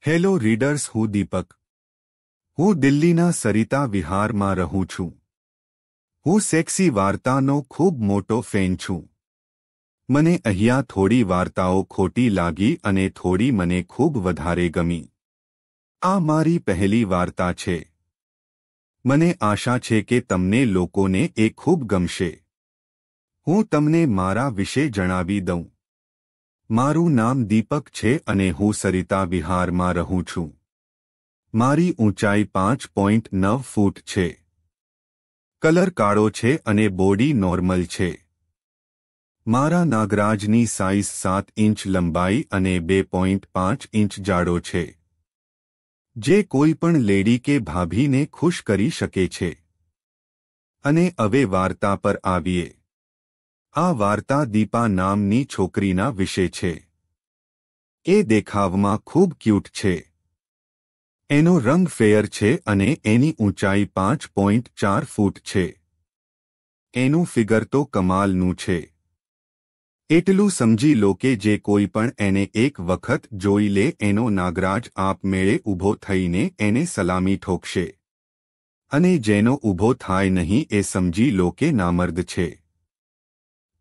Hello readers, હું દીપક. હું દિલ્હીના સરિતા વિહારમાં રહું છું. હું સેક્સી વાર્તાનો ખૂબ મોટો ફેન છું. મને અહીંયા થોડી વાર્તાઓ ખોટી લાગી અને થોડી મને ખૂબ વધારે ગમી. આ મારી પહેલી વાર્તા છે. મને આશા છે કે તમને લોકોને એ ખૂબ ગમશે. હું તમને મારા વિશે જણાવી દઉં. મારું નામ દીપક છે અને હું સરિતા વિહારમાં રહું છું. મારી ઊંચાઈ 5.9 ફૂટ છે. કલર કાળો છે અને બોડી નોર્મલ છે. મારા નાગરાજની સાઇઝ 7 ઇંચ લંબાઈ અને 2.5 ઇંચ જાડો છે, જે કોઈ પણ લેડી કે ભાભીને ખુશ કરી શકે છે. અને હવે વાર્તા પર આવીએ. આ વાર્તા દીપા નામની છોકરીના વિશે છે. એ દેખાવમાં ખૂબ ક્યુટ છે. એનો રંગ ફેયર છે અને એની ઊંચાઈ 5.4 ફૂટ છે. એનું ફિગર તો કમાલનું છે. એટલું સમજી લો કે જે કોઈ પણ એને એક વખત જોઈ લે એનો નાગરાજ આપમેળે ઊભો થઈને એને સલામી ઠોકશે. અને જેનો ઊભો થાય નહીં એ સમજી લો કે નામર્દ છે.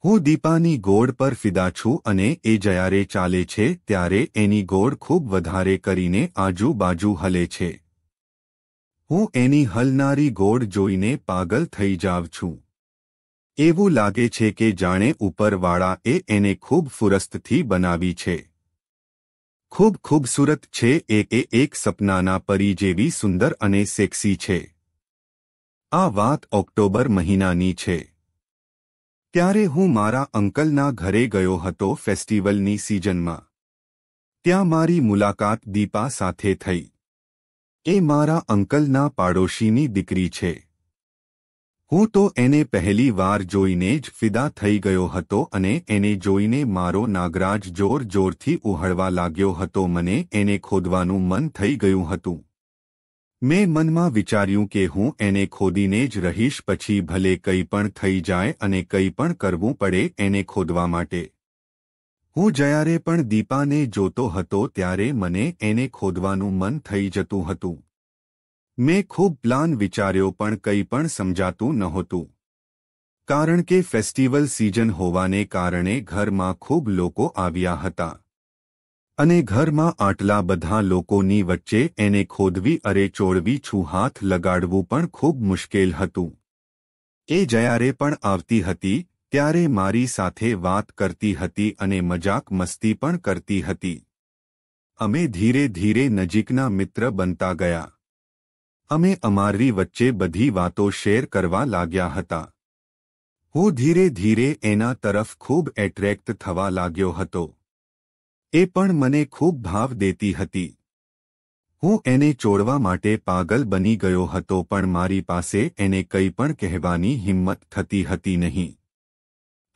હું દીપાની ગોળ પર ફિદા છું અને એ જ્યારે ચાલે છે ત્યારે એની ગોળ ખૂબ વધારે કરીને આજુબાજુ હલે છે. હું એની હલનારી ગોળ જોઈને પાગલ થઈ જાઉં છું. એવું લાગે છે કે જાણે ઉપરવાળાએ એને ખૂબ ફુરસ્તથી બનાવી છે. ખૂબ ખૂબસૂરત છે. એ એક સપનાના પરી જેવી સુંદર અને સેક્સી છે. આ વાત ઓક્ટોબર મહિનાની છે. ત્યારે હું મારા અંકલના ઘરે ગયો હતો ફેસ્ટિવલની સિઝનમાં. ત્યાં મારી મુલાકાત દીપા સાથે થઈ. એ મારા અંકલના પાડોશીની દીકરી છે. હું તો એને પહેલી વાર જોઈને જ ફિદા થઈ ગયો હતો અને એને જોઈને મારો નાગરાજ જોર-જોરથી ઉહળવા લાગ્યો હતો. મને એને ખોદવાનું મન થઈ ગયું હતું. મેં મનમાં વિચાર્યું કે હું એને ખોદીને જ રહીશ, પછી ભલે કંઈ પણ થઈ જાય અને કંઈ પણ કરવું પડે એને ખોદવા માટે. હું જ્યારે પણ દીપાને જોતો હતો ત્યારે મને એને ખોદવાનું મન થઈ જતું હતું. મેં ખૂબ પ્લાન વિચાર્યો પણ કંઈ પણ સમજાતું નહોતું. કારણ કે ફેસ્ટિવલ સિઝન હોવાને કારણે ઘરમાં ખૂબ લોકો આવ્યા હતા. અને ઘરમાં આટલા બધા લોકોની વચ્ચે એને ખોદવી અરે ચોળવી છું હાથ લગાડવું પણ ખૂબ મુશ્કેલ હતું. એ જ્યારે પણ આવતી હતી ત્યારે મારી સાથે વાત કરતી હતી અને મજાક મસ્તી પણ કરતી હતી. અમે ધીરે ધીરે નજીકના મિત્ર બનતા ગયા. અમે અમારી વચ્ચે બધી વાતો શેર કરવા લાગ્યા હતા. હું ધીરે ધીરે એના તરફ ખૂબ એટ્રેક્ટ થવા લાગ્યો હતો. એ પણ મને ખૂબ ભાવ દેતી હતી. હું એને ચોળવા માટે પાગલ બની ગયો હતો પણ મારી પાસે એને કંઈ પણ કહેવાની હિંમત થતી હતી નહીં.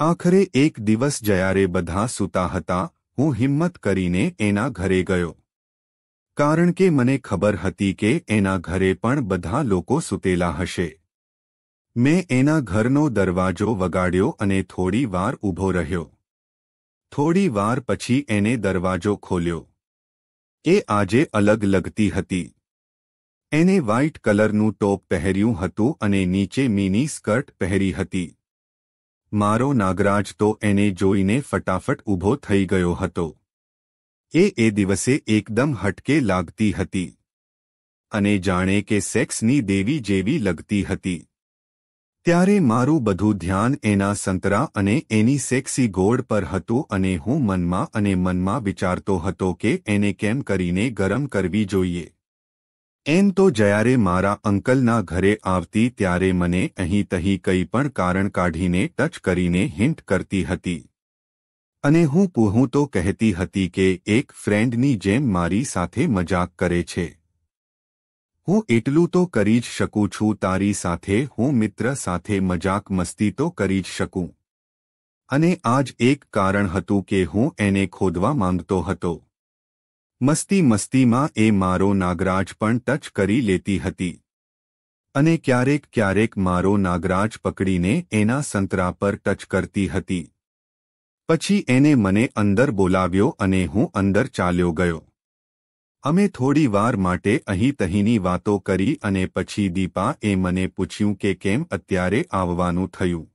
આખરે એક દિવસ જ્યારે બધા સૂતા હતા હું હિંમત કરીને એના ઘરે ગયો. કારણ કે મને ખબર હતી કે એના ઘરે પણ બધા લોકો સૂતેલા હશે. મેં એના ઘરનો દરવાજો વગાડ્યો અને થોડી વાર ઊભો રહ્યો. થોડી વાર પછી એને દરવાજો ખોલ્યો. એ આજે અલગ લગતી હતી. એને વ્હાઇટ કલરનું ટોપ પહેર્યું હતું અને નીચે મિની સ્કર્ટ પહેરી હતી. મારો નાગરાજ તો એને જોઈને ફટાફટ ઊભો થઈ ગયો હતો. એ દિવસે એકદમ હટકે લાગતી હતી. અને જાણે કે સેક્સની દેવી જેવી લગતી હતી. ત્યારે મારું બધું ધ્યાન એના સંતરા અને એની સેક્સી ગોળ પર હતું અને હું મનમાં વિચારતો હતો કે એને કેમ કરીને ગરમ કરવી જોઈએ. એમ તો જ્યારે મારા અંકલના ઘરે આવતી ત્યારે મને અહીં તહીં કંઈ પણ કારણ કાઢીને ટચ કરીને હિન્ટ કરતી હતી. અને હું તો કહેતી હતી કે એક ફ્રેન્ડની જેમ મારી સાથે મજાક કરે છે. હું એટલું તો કરી જ શકું છું તારી સાથે, હું મિત્ર સાથે મજાક મસ્તી તો કરી જ શકું. અને આ જ એક કારણ હતું કે હું એને ખોદવા માંગતો હતો. મસ્તીમાં એ મારો નાગરાજ પણ ટચ કરી લેતી હતી. અને ક્યારેક મારો નાગરાજ પકડીને એના સંતરા પર ટચ કરતી હતી. પછી એને મને અંદર બોલાવ્યો અને હું અંદર ચાલ્યો ગયો. અમે થોડી વાર માટે અહીં તહીંની વાતો કરી અને પછી દીપાએ મને પૂછ્યું કે કેમ અત્યારે આવવાનું થયું.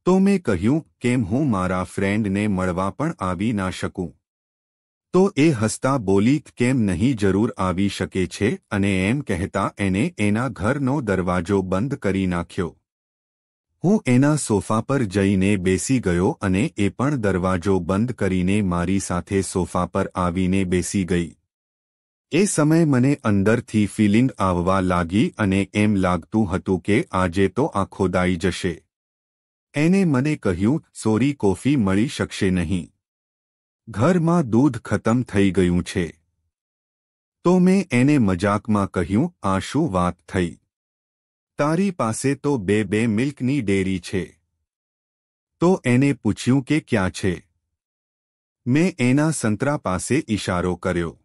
તો મેં કહ્યું કેમ હું મારા ફ્રેન્ડને મળવા પણ આવી ના શકું. તો એ હસતા બોલી કેમ નહીં જરૂર આવી શકે છે અને એમ કહેતા એને એના ઘરનો દરવાજો બંધ કરી નાખ્યો. હું એના સોફા પર જઈને બેસી ગયો અને એ પણ દરવાજો બંધ કરીને મારી સાથે સોફા પર આવીને બેસી ગઈ. એ સમયે મને અંદરથી ફિલિંગ આવવા લાગી અને એમ લાગતું હતું કે આજે તો આ ખોદાઈ જશે. એને મને કહ્યું સોરી કોફી મળી શકશે નહીં. ઘરમાં દૂધ ખતમ થઈ ગયું છે. તો મેં એને મજાકમાં કહ્યું આ શું વાત થઈ? તારી પાસે તો બે મિલ્કની ડેરી છે. તો એને પૂછ્યું કે ક્યાં છે? મેં એના સંતરા પાસે ઇશારો કર્યો.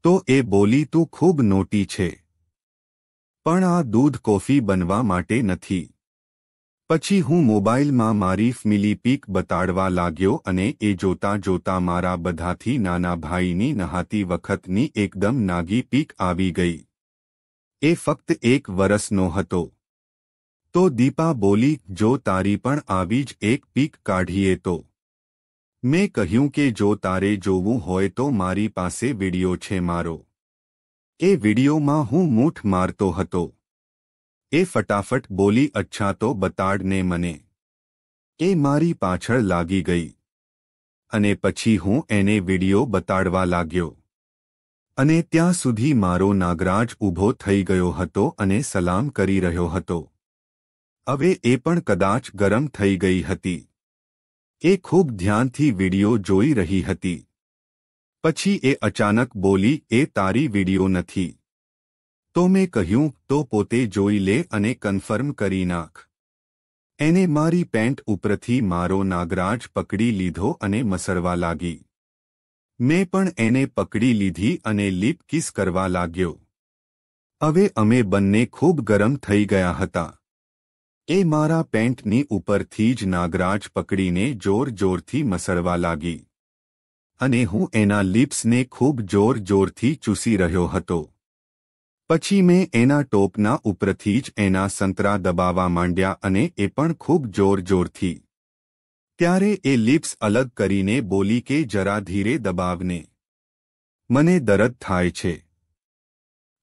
તો એ બોલી તું ખૂબ નોટી છે. પણ આ દૂધ કોફી બનવા માટે નથી. પછી હું મોબાઈલમાં મારી ફેમિલી પીક બતાડવા લાગ્યો અને એ જોતા જોતા મારા બધાથી નાના ભાઈની નહાતી વખતની એકદમ નાગી પીક આવી ગઈ. એ ફક્ત 1 વર્ષનો હતો. તો દીપા બોલી જો તારી પણ આવી જ એક પીક કાઢીએ તો. મેં કહ્યું કે જો તારે જોવું હોય તો મારી પાસે વિડિયો છે મારો. એ વિડિયોમાં હું મૂઠ મારતો હતો. એ ફટાફટ બોલી અચ્છા તો બતાડને મને. એ મારી પાછળ લાગી ગઈ. અને પછી હું એને વિડિયો બતાડવા લાગ્યો. અને ત્યાં સુધી મારો નાગરાજ ઊભો થઈ ગયો હતો અને સલામ કરી રહ્યો હતો. હવે એ પણ કદાચ ગરમ થઈ ગઈ હતી. એ ખૂબ ધ્યાનથી વિડિયો જોઈ રહી હતી. પછી એ અચાનક બોલી એ તારી વિડિયો નથી. તો મેં કહ્યું તો પોતે જોઈ લે અને કન્ફર્મ કરી નાખ. એને મારી પેન્ટ ઉપરથી મારો નાગરાજ પકડી લીધો અને મસળવા લાગી. મેં પણ એને પકડી લીધી અને લિપ કિસ કરવા લાગ્યો. હવે અમે બંને ખૂબ ગરમ થઈ ગયા હતા. એ મારા પેન્ટની ઉપરથી જ નાગરાજ પકડીને જોર-જોરથી મસળવા લાગી. અને હું એના લિપ્સને ખૂબ જોર-જોરથી ચૂસી રહ્યો હતો. પછી મેં એના ટોપના ઉપરથી જ એના સંતરા દબાવવા માંડ્યા અને એ પણ ખૂબ જોર-જોરથી. ત્યારે એ લિપ્સ અલગ કરીને બોલી કે જરા ધીરે દબાવને. મને દર્દ થાય છે.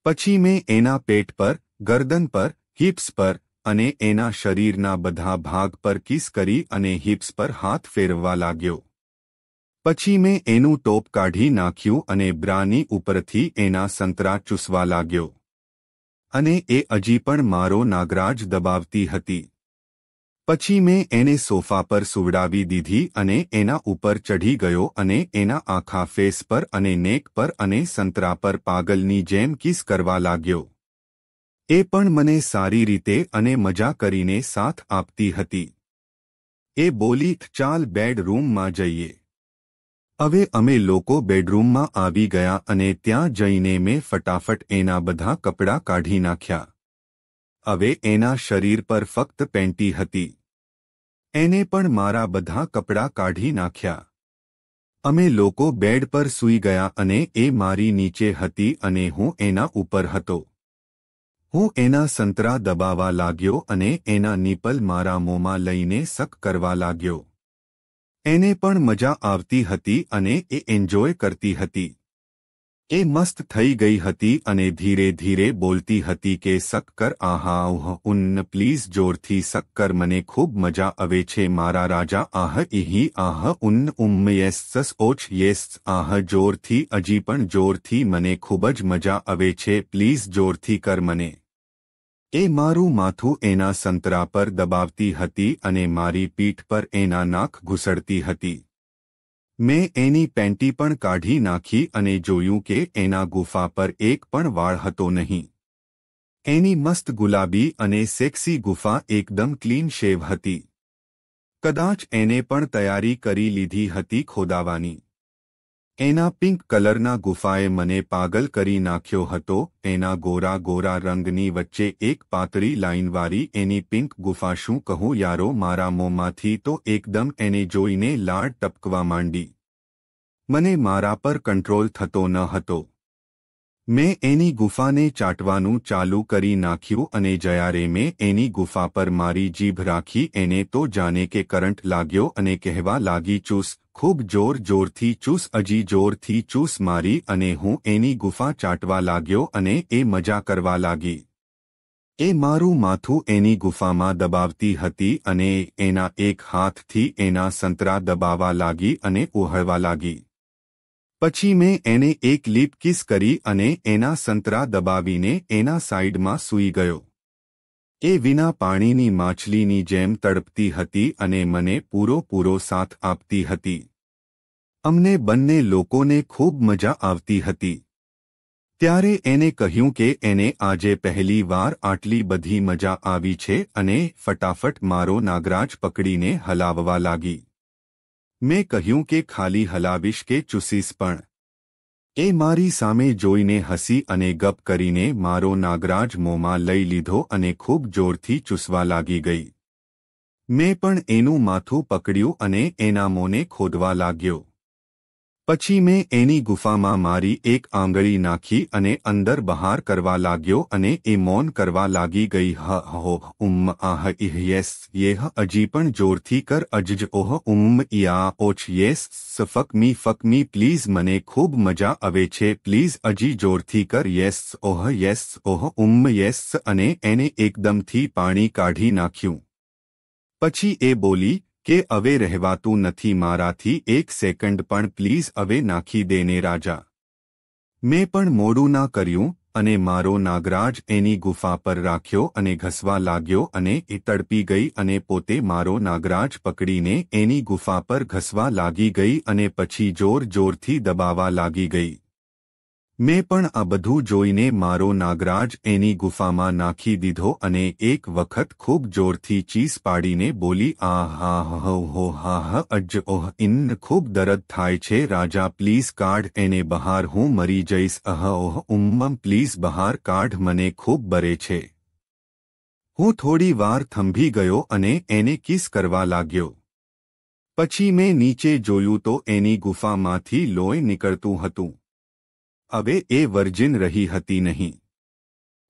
પછી મેં એના પેટ પર, ગરદન પર, હિપ્સ પર અને એના શરીરના બધા ભાગ પર કિસ કરી અને હિપ્સ પર હાથ ફેરવવા લાગ્યો. પછી મેં એનું ટોપ કાઢી નાખ્યું અને બ્રાની ઉપરથી એના સંતરા ચૂસવા લાગ્યો. અને એ હજી પણ મારો નાગરાજ દબાવતી હતી. પછી મેં એને સોફા પર સુવડાવી દીધી અને એના ઉપર ચઢી ગયો અને એના આખા ફેસ પર અને નેક પર અને સંતરા પર પાગલની જેમ કિસ કરવા લાગ્યો. એ પણ મને સારી રીતે અને મજા કરીને સાથ આપતી હતી. એ બોલી ચાલ બેડરૂમમાં જઈએ. હવે અમે લોકો બેડરૂમમાં આવી ગયા અને ત્યાં જઈને મેં ફટાફટ એના બધા કપડાં કાઢી નાખ્યા. હવે એના શરીર પર ફક્ત પેન્ટી હતી. એને પણ મારા બધા કપડાં કાઢી નાખ્યા. અમે લોકો બેડ પર સૂઈ ગયા અને એ મારી નીચે હતી અને હું એના ઉપર હતો. હું એના સંતરા દબાવવા લાગ્યો અને એના નિપલ મારા મોંમાં લઈને સક કરવા લાગ્યો. એને પણ મજા આવતી હતી અને એ એન્જોય કરતી હતી. એ મસ્ત થઈ ગઈ હતી અને ધીરે ધીરે બોલતી હતી કે સક્કર આહા ઉન્ન પ્લીઝ જોરથી સક્કર મને ખૂબ મજા આવે છે મારા રાજા આહ ઇહી આહ ઉન્ન યસ ઓછ યસ આહ જોરથી હજી પણ જોરથી મને ખૂબ જ મજા આવે છે પ્લીઝ જોરથી કર મને. એ મારું માથું એના સંતરા પર દબાવતી હતી અને મારી પીઠ પર એના નાક ઘૂસડતી હતી. મેં એની પેન્ટી પણ કાઢી નાખી અને જોયું કે એના ગુફા પર એક પણ વાળ હતો નહીં. એની મસ્ત ગુલાબી અને સેક્સી ગુફા એકદમ ક્લીન શેવ હતી. કદાચ એને પણ તૈયારી કરી લીધી હતી ખોદાવાની. એના પિંક કલરના ગુફાએ મને પાગલ કરી નાખ્યો હતો. એના ગોરા ગોરા રંગની વચ્ચે એક પાતળી લાઇનવાળી એની પિંક ગુફા શું કહું યારો મારા મોંમાંથી તો એકદમ એને જોઈને લાળ ટપકવા માંડી. મને મારા પર કંટ્રોલ થતો ન હતો. મેં એની ગુફાને ચાટવાનું ચાલુ કરી નાખ્યું અને જ્યારે મેં એની ગુફા પર મારી જીભ રાખી એને તો જાણે કે કરંટ લાગ્યો અને કહેવા લાગી ચૂસ, ખૂબ જોરથી ચૂસ, હજી જોરથી ચૂસ મારી અને હું એની ગુફા ચાટવા લાગ્યો અને એ મજા કરવા લાગી. એ મારું માથું એની ગુફામાં દબાવતી હતી અને એના એક હાથથી એના સંતરા દબાવવા લાગી અને ઉહળવા લાગી. પછી મેં એને એક લીપ કિસ કરી અને એના સંતરા દબાવીને એના સાઈડમાં સૂઈ ગયો. એ વિના પાણીની માછલીની જેમ તડપતી હતી અને મને પૂરો સાથ આપતી હતી. અમને બંને લોકોને ખૂબ મજા આવતી હતી. ત્યારે એને કહ્યું કે એને આજે પહેલી વાર આટલી બધી મજા આવી છે અને ફટાફટ મારો નાગરાજ પકડીને હલાવવા લાગી. મેં કહ્યું કે ખાલી હલાવીશ કે ચૂસીશ પણ? એ મારી સામે જોઈને હસી અને ગપ કરીને મારો નાગરાજ મોંમાં લઈ લીધો અને ખૂબ જોરથી ચૂસવા લાગી ગઈ. મેં પણ એનું માથું પકડ્યું અને એના મોંને ખોદવા લાગ્યો. પછી મેં એની ગુફામાં મારી એક આંગળી નાખી અને અંદર બહાર કરવા લાગ્યો અને એ મૌન કરવા લાગી ગઈ. હો આહ ઇહ યેસ યેહ, હજી પણ જોરથી કર, અજજ ઓહ યા ઓછ યેસ, ફક મી પ્લીઝ, મને ખૂબ મજા આવે છે, પ્લીઝ હજી જોરથી કર, યેસ ઓહ યેસ. અને એને એકદમથી પાણી કાઢી નાખ્યું. પછી એ બોલી કે હવે રહેવાતું નથી મારાથી, એક સેકન્ડ પણ પ્લીઝ હવે નાખી દેને રાજા. મેં પણ મોડું ના કર્યું અને મારો નાગરાજ એની ગુફા પર રાખ્યો અને ઘસવા લાગ્યો અને એ તડપી ગઈ અને પોતે મારો નાગરાજ પકડીને એની ગુફા પર ઘસવા લાગી ગઈ અને પછી જોરથી દબાવવા લાગી ગઈ. મેં પણ આ બધું જોઈને મારો નાગરાજ એની ગુફામાં નાખી દીધો અને એક વખત ખૂબ જોરથી ચીસ પાડીને બોલી, અજ્જ ઓહ ઇન, ખૂબ દર્દ થાય છે રાજા, પ્લીઝ કાઢ એને બહાર, હું મરી જઈશ, પ્લીઝ બહાર કાઢ, મને ખૂબ બરે છે. હું થોડી વાર થંભી ગયો અને એને કિસ કરવા લાગ્યો. પછી મેં નીચે જોયું તો એની ગુફામાંથી લોહી નીકળતું હતું. હવે એ વર્જિન રહી હતી નહીં.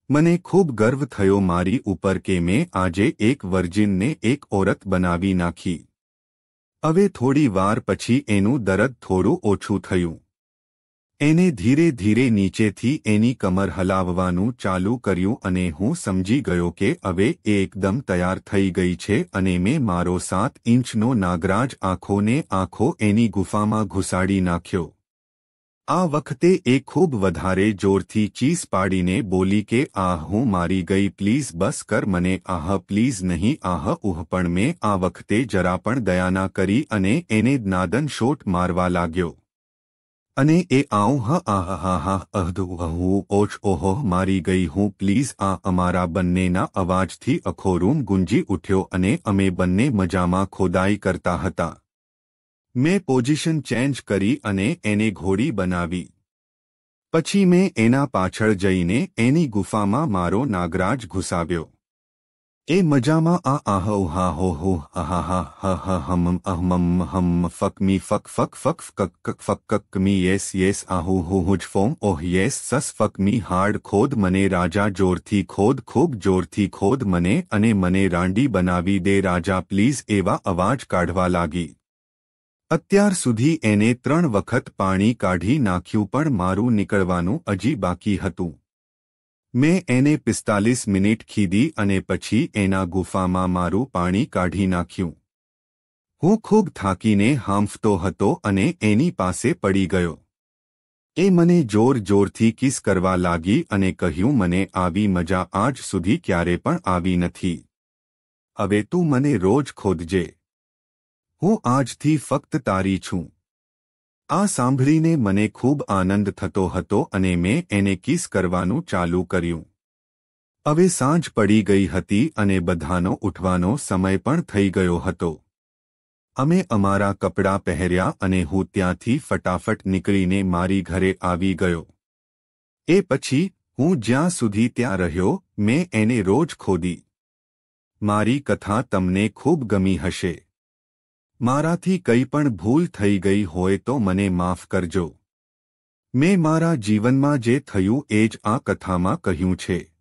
મને ખૂબ ગર્વ થયો મારી ઉપર કે મેં આજે એક વર્જિનને એક ઓરત બનાવી નાખી. હવે થોડી વાર પછી એનું દર્દ થોડું ઓછું થયું. એને ધીરે નીચેથી એની કમર હલાવવાનું ચાલુ કર્યું અને હું સમજી ગયો કે હવે એ એકદમ તૈયાર થઈ ગઈ છે અને મેં મારો 7 ઇંચનો નાગરાજ આંખોને આંખો એની ગુફામાં ઘુસાડી નાખ્યો. આ વખતે એ ખૂબ વધારે જોરથી ચીસ પાડીને બોલી કે હું મારી ગઈ, પ્લીઝ બસ કર મને, પ્લીઝ નહીં, પણ મેં આ વખતે જરા પણ દયા ના કરી અને એને નાદન શોટ મારવા લાગ્યો. અને એ ઓહ મારી ગઈ હું, પ્લીઝ. અમારા બંનેના અવાજથી આખો રૂમ ગુંજી ઉઠ્યો અને અમે બંને મજામાં ખોદાઈ કરતા હતા. મેં પોઝિશન ચેન્જ કરી અને એને ઘોડી બનાવી. પછી મેં એના પાછળ જઈને એની ગુફામાં મારો નાગરાજ ઘુસાવ્યો. એ મજામાં ફક મી યેસ હુજ ફોમ ઓહ યેસ સસ ફક મી હાર્ડ, ખોદ મને રાજા, જોરથી ખોદ, ખૂબ જોરથી ખોદ મને અને મને રાંડી બનાવી દે રાજા, પ્લીઝ, એવા અવાજ કાઢવા લાગી. અત્યાર સુધી એને 3 વખત પાણી કાઢી નાખ્યું પણ મારું નીકળવાનું હજી બાકી હતું. મેં એને 45 મિનિટ ખીદી અને પછી એના ગુફામાં મારું પાણી કાઢી નાખ્યું. હું ખૂબ થાકીને હાંફતો હતો અને એની પાસે પડી ગયો. એ મને જોરથી કિસ કરવા લાગી અને કહ્યું, મને આવી મજા આજ સુધી ક્યારે પણ આવી નથી. હવે તું મને રોજ ખોદજે. હું આજથી ફક્ત તારી છું. આ સાંભળીને મને ખૂબ આનંદ થતો હતો અને મેં એને કિસ કરવાનું ચાલુ કર્યું. હવે સાંજ પડી ગઈ હતી અને બધાનો ઉઠવાનો સમય પણ થઈ ગયો હતો. અમે અમારા કપડાં પહેર્યા અને હું ત્યાંથી ફટાફટ નીકળીને મારી ઘરે આવી ગયો. એ પછી હું જ્યાં સુધી ત્યાં રહ્યો મેં એને રોજ ખોદી. મારી કથા તમને ખૂબ ગમી હશે. મારાથી કંઈ પણ ભૂલ થઈ ગઈ હોય તો મને માફ કરજો. મેં મારા જીવનમાં જે થયું એ જ આ કથામાં કહ્યું છે.